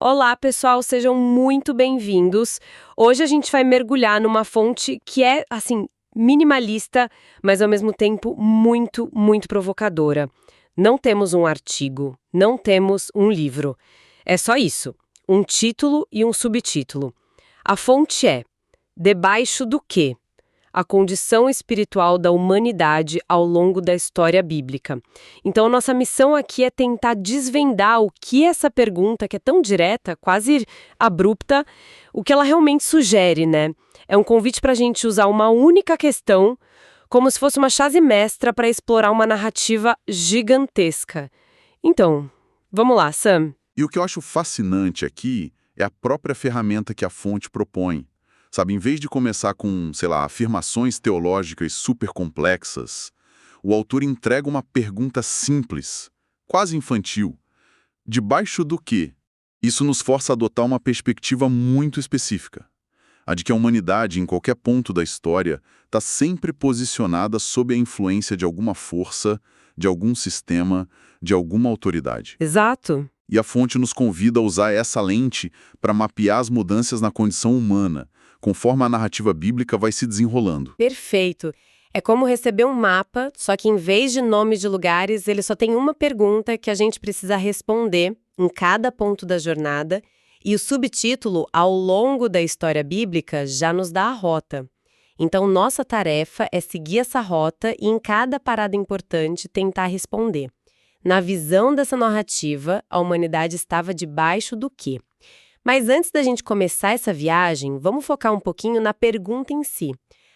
Olá, pessoal, sejam muito bem-vindos. Hoje a gente vai mergulhar numa fonte que é, assim, minimalista, mas ao mesmo tempo muito, muito provocadora. Não temos um artigo, não temos um livro. É só isso, um título e um subtítulo. A fonte é Debaixo do quê? A condição espiritual da humanidade ao longo da história bíblica. Então, nossa missão aqui é tentar desvendar o que essa pergunta, que é tão direta, quase abrupta, o que ela realmente sugere, né? É um convite para a gente usar uma única questão como se fosse uma chave mestra para explorar uma narrativa gigantesca. Então, vamos lá, Sam. E o que eu acho fascinante aqui é a própria ferramenta que a fonte propõe. Sabe, em vez de começar com, sei lá, afirmações teológicas super complexas, o autor entrega uma pergunta simples, quase infantil. Debaixo do quê? Isso nos força a adotar uma perspectiva muito específica. A de que a humanidade, em qualquer ponto da história, está sempre posicionada sob a influência de alguma força, de algum sistema, de alguma autoridade. Exato. E a fonte nos convida a usar essa lente para mapear as mudanças na condição humana, conforme a narrativa bíblica vai se desenrolando. Perfeito. É como receber um mapa, só que em vez de nomes de lugares, ele só tem uma pergunta que a gente precisa responder em cada ponto da jornada, e o subtítulo, ao longo da história bíblica, já nos dá a rota. Então, nossa tarefa é seguir essa rota e, em cada parada importante, tentar responder. Na visão dessa narrativa, a humanidade estava debaixo do quê? Mas antes da gente começar essa viagem, vamos focar um pouquinho na pergunta em si.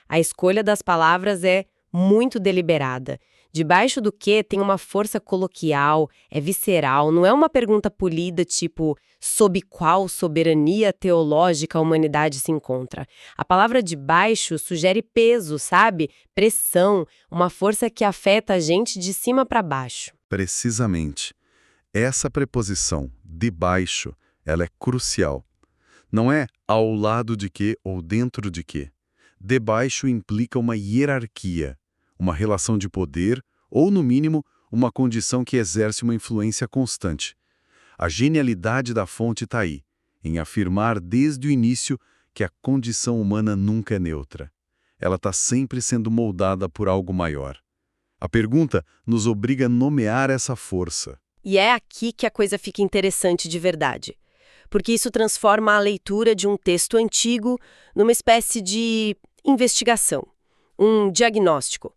A escolha das palavras é muito deliberada. Debaixo do quê tem uma força coloquial, é visceral, não é uma pergunta polida tipo sob qual soberania teológica a humanidade se encontra. A palavra debaixo sugere peso, sabe? Pressão, uma força que afeta a gente de cima para baixo. Precisamente. Essa preposição, debaixo, ela é crucial. Não é ao lado de quê ou dentro de quê. Debaixo implica uma hierarquia, uma relação de poder ou, no mínimo, uma condição que exerce uma influência constante. A genialidade da fonte está aí, em afirmar desde o início que a condição humana nunca é neutra. Ela está sempre sendo moldada por algo maior. A pergunta nos obriga a nomear essa força. E é aqui que a coisa fica interessante de verdade. Porque isso transforma a leitura de um texto antigo numa espécie de investigação, um diagnóstico.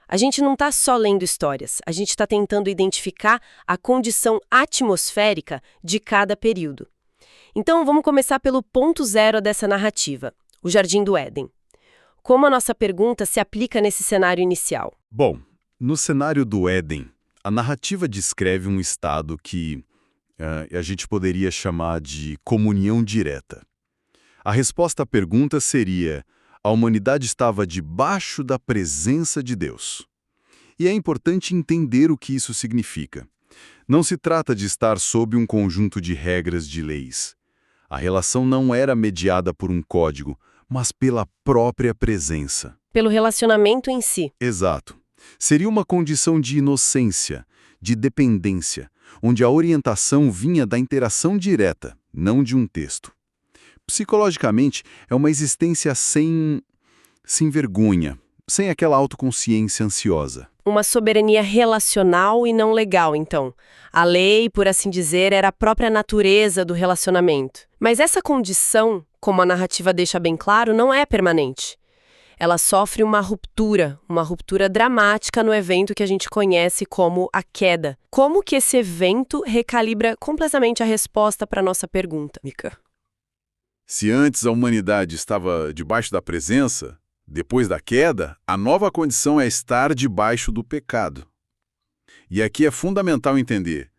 A gente não está só lendo histórias, a gente está tentando identificar a condição atmosférica de cada período. Então, vamos começar pelo ponto zero dessa narrativa, o Jardim do Éden. Como a nossa pergunta se aplica nesse cenário inicial? Bom, no cenário do Éden, a narrativa descreve um estado que a gente poderia chamar de comunhão direta. A resposta à pergunta seria: a humanidade estava debaixo da presença de Deus. E é importante entender o que isso significa. Não se trata de estar sob um conjunto de regras de leis. A relação não era mediada por um código, mas pela própria presença. Pelo relacionamento em si. Exato. Seria uma condição de inocência, de dependência, onde a orientação vinha da interação direta, não de um texto. Psicologicamente, é uma existência sem vergonha, sem aquela autoconsciência ansiosa. Uma soberania relacional e não legal, então. A lei, por assim dizer, era a própria natureza do relacionamento. Mas essa condição, como a narrativa deixa bem claro, não é permanente. Ela sofre uma ruptura dramática no evento que a gente conhece como a queda. Como que esse evento recalibra completamente a resposta para a nossa pergunta, Mika? Se antes a humanidade estava debaixo da presença, depois da queda, a nova condição é estar debaixo do pecado. E aqui é fundamental entender,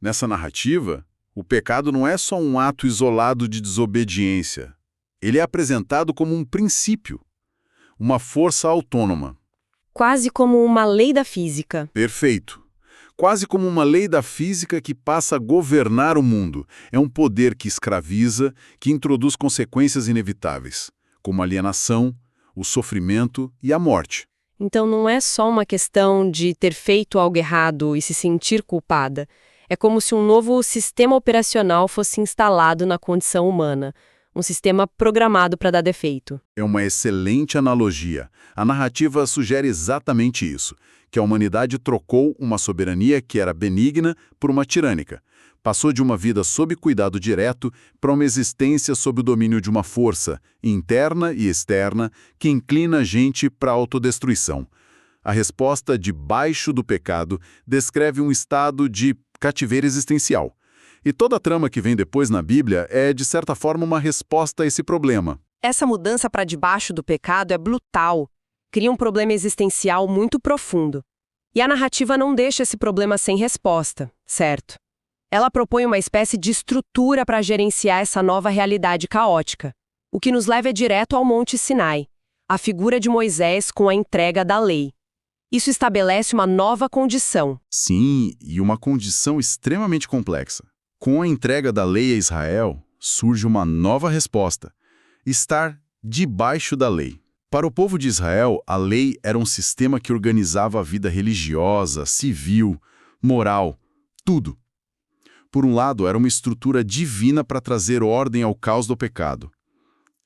nessa narrativa, o pecado não é só um ato isolado de desobediência. Ele é apresentado como um princípio, uma força autônoma. Quase como uma lei da física. Perfeito. Quase como uma lei da física que passa a governar o mundo. É um poder que escraviza, que introduz consequências inevitáveis, como a alienação, o sofrimento e a morte. Então não é só uma questão de ter feito algo errado e se sentir culpada. É como se um novo sistema operacional fosse instalado na condição humana. Um sistema programado para dar defeito. É uma excelente analogia. A narrativa sugere exatamente isso, que a humanidade trocou uma soberania que era benigna por uma tirânica. Passou de uma vida sob cuidado direto para uma existência sob o domínio de uma força, interna e externa, que inclina a gente para a autodestruição. A resposta debaixo do pecado descreve um estado de cativeiro existencial. E toda a trama que vem depois na Bíblia é, de certa forma, uma resposta a esse problema. Essa mudança para debaixo do pecado é brutal. Cria um problema existencial muito profundo. E a narrativa não deixa esse problema sem resposta, certo? Ela propõe uma espécie de estrutura para gerenciar essa nova realidade caótica. O que nos leva direto ao Monte Sinai, a figura de Moisés com a entrega da lei. Isso estabelece uma nova condição. Sim, e uma condição extremamente complexa. Com a entrega da lei a Israel, surge uma nova resposta: estar debaixo da lei. Para o povo de Israel, a lei era um sistema que organizava a vida religiosa, civil, moral, tudo. Por um lado, era uma estrutura divina para trazer ordem ao caos do pecado.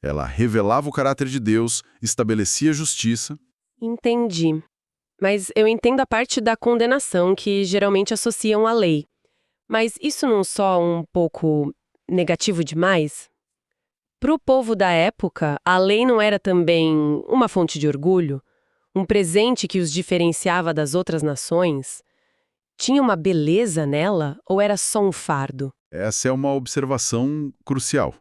Ela revelava o caráter de Deus, estabelecia justiça. Entendi. Mas eu entendo a parte da condenação que geralmente associam à lei. Mas isso não só um pouco negativo demais? Para o povo da época, a lei não era também uma fonte de orgulho? Um presente que os diferenciava das outras nações? Tinha uma beleza nela ou era só um fardo? Essa é uma observação crucial.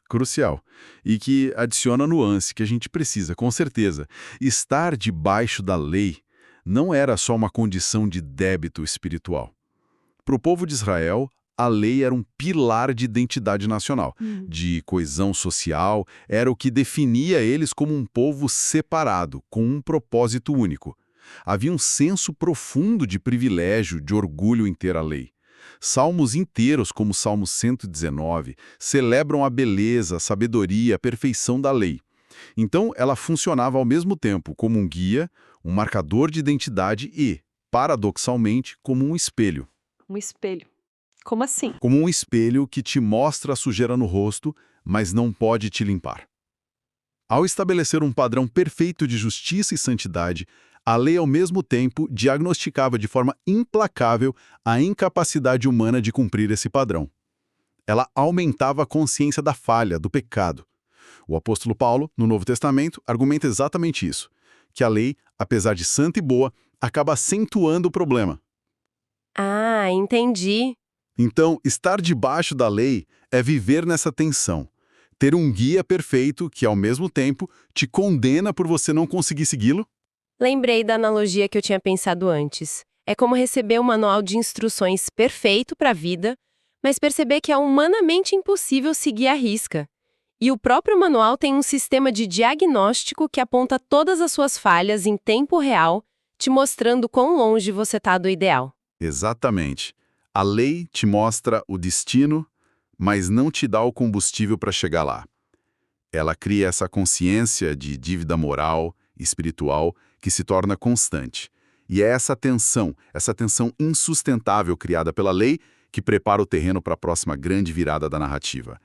Crucial. E que adiciona nuance que a gente precisa, com certeza. Estar debaixo da lei não era só uma condição de débito espiritual. Para o povo de Israel, a lei era um pilar de identidade nacional, de coesão social, era o que definia eles como um povo separado, com um propósito único. Havia um senso profundo de privilégio, de orgulho em ter a lei. Salmos inteiros, como o Salmo 119, celebram a beleza, a sabedoria, a perfeição da lei. Então, ela funcionava ao mesmo tempo como um guia, um marcador de identidade e, paradoxalmente, como um espelho. Um espelho. Como assim? Como um espelho que te mostra a sujeira no rosto, mas não pode te limpar. Ao estabelecer um padrão perfeito de justiça e santidade, a lei ao mesmo tempo diagnosticava de forma implacável a incapacidade humana de cumprir esse padrão. Ela aumentava a consciência da falha, do pecado. O apóstolo Paulo, no Novo Testamento, argumenta exatamente isso, que a lei, apesar de santa e boa, acaba acentuando o problema. Ah, entendi. Então, estar debaixo da lei é viver nessa tensão. Ter um guia perfeito que, ao mesmo tempo, te condena por você não conseguir segui-lo. Lembrei da analogia que eu tinha pensado antes. É como receber um manual de instruções perfeito para a vida, mas perceber que é humanamente impossível seguir à risca. E o próprio manual tem um sistema de diagnóstico que aponta todas as suas falhas em tempo real, te mostrando quão longe você está do ideal. Exatamente. A lei te mostra o destino, mas não te dá o combustível para chegar lá. Ela cria essa consciência de dívida moral, espiritual, que se torna constante. E é essa tensão insustentável criada pela lei que prepara o terreno para a próxima grande virada da narrativa.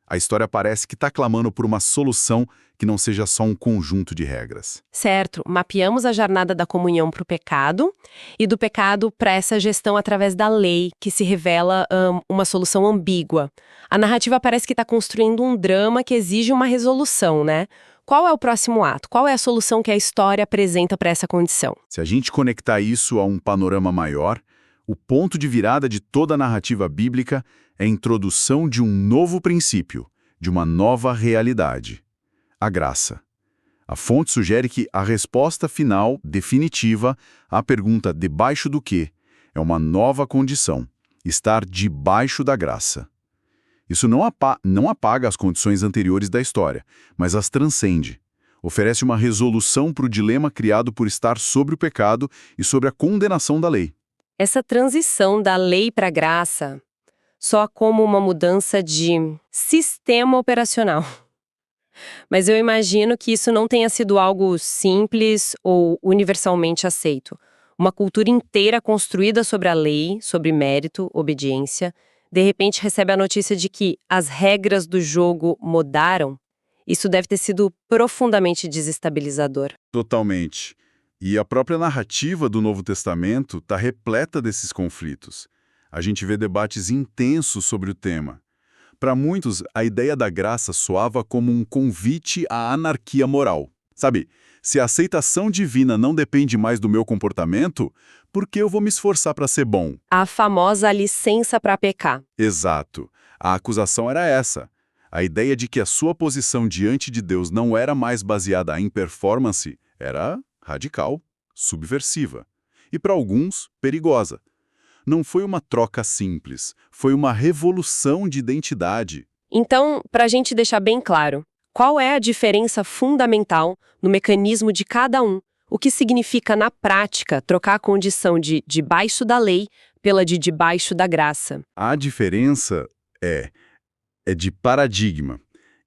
A história parece que está clamando por uma solução que não seja só um conjunto de regras. Certo, mapeamos a jornada da comunhão para o pecado e do pecado para essa gestão através da lei, que se revela uma solução ambígua. A narrativa parece que está construindo um drama que exige uma resolução, né? Qual é o próximo ato? Qual é a solução que a história apresenta para essa condição? Se a gente conectar isso a um panorama maior, o ponto de virada de toda a narrativa bíblica é a introdução de um novo princípio, de uma nova realidade: a graça. A fonte sugere que a resposta final, definitiva, à pergunta debaixo do quê, é uma nova condição: estar debaixo da graça. Isso não apaga as condições anteriores da história, mas as transcende. Oferece uma resolução para o dilema criado por estar sobre o pecado e sobre a condenação da lei. Essa transição da lei para a graça soa como uma mudança de sistema operacional. Mas eu imagino que isso não tenha sido algo simples ou universalmente aceito. Uma cultura inteira construída sobre a lei, sobre mérito, obediência, de repente recebe a notícia de que as regras do jogo mudaram. Isso deve ter sido profundamente desestabilizador. Totalmente. E a própria narrativa do Novo Testamento está repleta desses conflitos. A gente vê debates intensos sobre o tema. Para muitos, a ideia da graça soava como um convite à anarquia moral. Sabe, se a aceitação divina não depende mais do meu comportamento, por que eu vou me esforçar para ser bom? A famosa licença para pecar. Exato. A acusação era essa. A ideia de que a sua posição diante de Deus não era mais baseada em performance era radical, subversiva. E para alguns, perigosa. Não foi uma troca simples, foi uma revolução de identidade. Então, para a gente deixar bem claro, qual é a diferença fundamental no mecanismo de cada um? O que significa, na prática, trocar a condição de debaixo da lei pela de debaixo da graça? A diferença é de paradigma.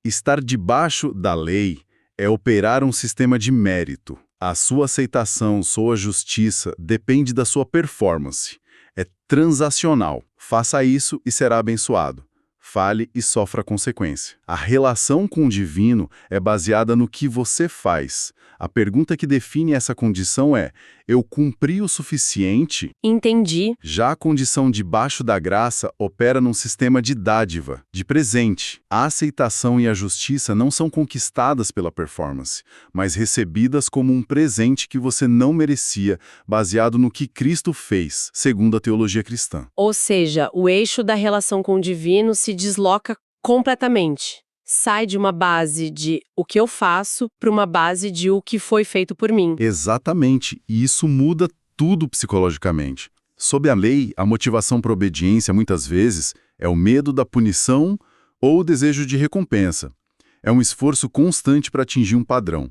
Estar debaixo da lei é operar um sistema de mérito. A sua aceitação, sua justiça, depende da sua performance. É transacional. Faça isso e será abençoado. Fale e sofra a consequência. A relação com o divino é baseada no que você faz. A pergunta que define essa condição é: eu cumpri o suficiente? Entendi. Já a condição debaixo da graça opera num sistema de dádiva, de presente. A aceitação e a justiça não são conquistadas pela performance, mas recebidas como um presente que você não merecia, baseado no que Cristo fez, segundo a teologia cristã. Ou seja, o eixo da relação com o divino se desloca completamente. Sai de uma base de o que eu faço para uma base de o que foi feito por mim. Exatamente, e isso muda tudo psicologicamente. Sob a lei, a motivação para a obediência, muitas vezes, é o medo da punição ou o desejo de recompensa. É um esforço constante para atingir um padrão.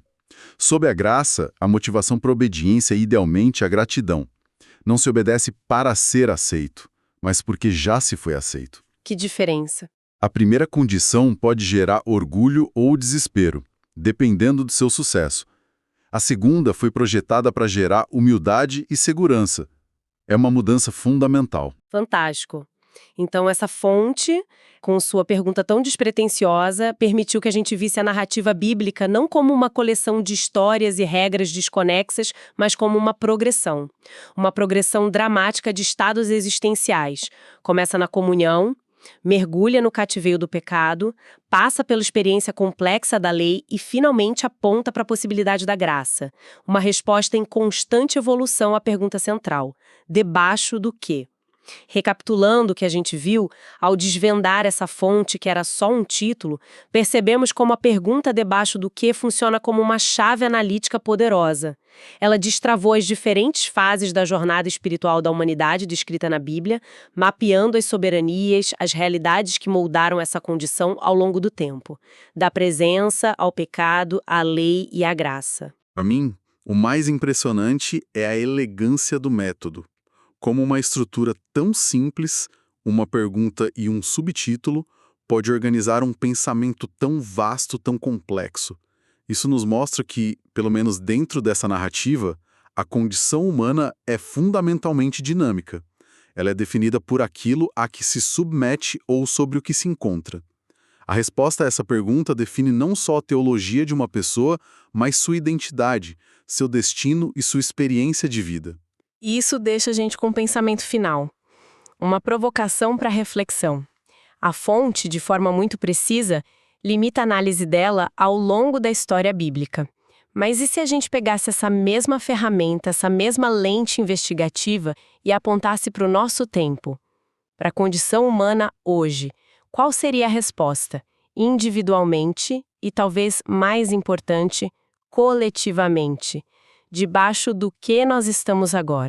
Sob a graça, a motivação para a obediência é idealmente a gratidão. Não se obedece para ser aceito, mas porque já se foi aceito. Que diferença? A primeira condição pode gerar orgulho ou desespero, dependendo do seu sucesso. A segunda foi projetada para gerar humildade e segurança. É uma mudança fundamental. Fantástico. Então, essa fonte, com sua pergunta tão despretensiosa, permitiu que a gente visse a narrativa bíblica não como uma coleção de histórias e regras desconexas, mas como uma progressão. Uma progressão dramática de estados existenciais. Começa na comunhão, mergulha no cativeiro do pecado, passa pela experiência complexa da lei e finalmente aponta para a possibilidade da graça. Uma resposta em constante evolução à pergunta central: debaixo do quê? Recapitulando o que a gente viu, ao desvendar essa fonte que era só um título, percebemos como a pergunta debaixo do que funciona como uma chave analítica poderosa. Ela destravou as diferentes fases da jornada espiritual da humanidade descrita na Bíblia, mapeando as soberanias, as realidades que moldaram essa condição ao longo do tempo, da presença ao pecado, à lei e à graça. Para mim, o mais impressionante é a elegância do método. Como uma estrutura tão simples, uma pergunta e um subtítulo pode organizar um pensamento tão vasto, tão complexo. Isso nos mostra que, pelo menos dentro dessa narrativa, a condição humana é fundamentalmente dinâmica. Ela é definida por aquilo a que se submete ou sobre o que se encontra. A resposta a essa pergunta define não só a teologia de uma pessoa, mas sua identidade, seu destino e sua experiência de vida. E isso deixa a gente com um pensamento final. Uma provocação para reflexão. A fonte, de forma muito precisa, limita a análise dela ao longo da história bíblica. Mas e se a gente pegasse essa mesma ferramenta, essa mesma lente investigativa e apontasse para o nosso tempo? Para a condição humana hoje, qual seria a resposta? Individualmente e, talvez mais importante, coletivamente. Debaixo do que nós estamos agora?